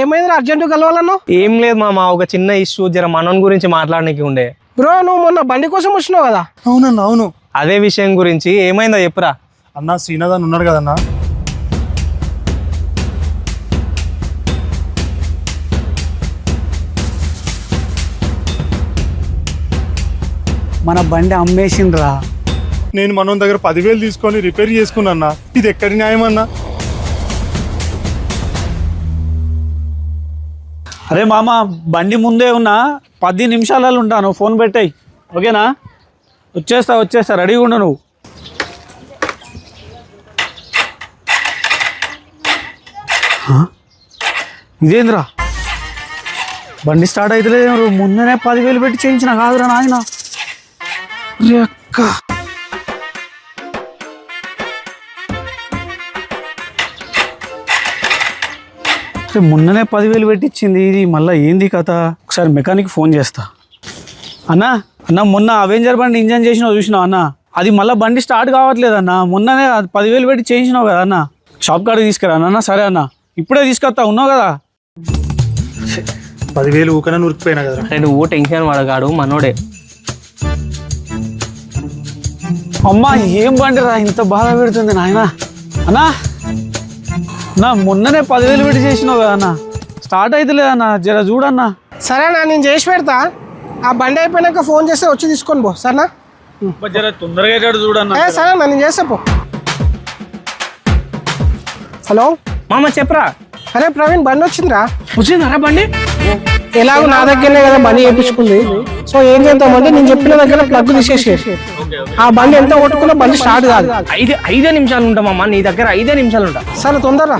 ఏమైంది అర్జెంట్ కలవాలన్నావు? ఏం లేదు మామ, ఒక చిన్న ఇష్యూ జర మనోన్ గురించి మాట్లాడడానికి ఉండే. బ్రో నువ్వు మొన్న బండి కోసం వచ్చినావు కదా? అవునన్నా అవును. అదే విషయం గురించి ఏమైందో చెప్పురా. అన్న శ్రీనాథ్ అని ఉన్నాడు కదన్నా, మన బండి అమ్మేసిండ్రా. నేను మనోన్ దగ్గర 10,000 తీసుకొని రిపేర్ చేసుకున్నా. ఇది ఎక్కడి న్యాయం అన్నా? అరే మామ, బండి ముందే ఉన్నా, 10 నిమిషాలలో ఉంటాను. ఫోన్ పెట్టాయి, ఓకేనా? వచ్చేస్తా, రెడీగా ఉండు నువ్వు. ఇదేంద్రా, బండి స్టార్ట్ అవుతలేదు. ముందనే 10,000 పెట్టి చేయించిన కాదురా నాయన. మొన్ననే 10,000 పెట్టించింది, ఇది మళ్ళీ ఏంది కథ? ఒకసారి మెకానిక్ ఫోన్ చేస్తా. అన్న మొన్న అవెంజర్ బండి ఇంజన్ చేసినావు చూసినావు అన్న, అది మళ్ళీ బండి స్టార్ట్ కావట్లేదు అన్న. మొన్ననే 10,000 పెట్టి చేయించినావు కదా అన్న, షాప్ కాడికి తీసుకురా అన్న. సరే అన్న, ఇప్పుడే తీసుకొస్తా, ఉన్నావు కదా. 10,000 ఊకనే ఉరికిపోయినా కదా. నువ్వు టెన్షన్ పడగాడు, మనోడే. అమ్మా ఏం బండి రా ఇంత బాధ పెడుతుంది నాయన. అన్నా మొన్ననే 10,000 పెట్టి చేసినావు కదా అన్న, స్టార్ట్ అయితే లేదన్నా, జర చూడన్నా. సరేనా, నేను చేసి పెడతా. ఆ బండి అయిపోయినాక ఫోన్ చేస్తే వచ్చి తీసుకొని పో, సరేనా? జర తొందరగా చూడన్నా. సరేనా, నేను చేస్తా పో. హలో మామ చెప్పరా. అరే ప్రవీణ్, బండి వచ్చిందిరా. వచ్చిందరా బండి? ఎలాగో నా దగ్గరనే కదా బండి చేయించుకుంది. సో ఏం చేద్దామంటే నేను చెప్పిన దగ్గర ప్లగ్ తీసేసి ఆ బండి ఎంత కొట్టుకున్నా బండి స్టార్ట్ కాదు. 5 నిమిషాలు ఉంటామమ్మా నీ దగ్గర, 5 నిమిషాలు ఉంటా. సరే తొందరరా.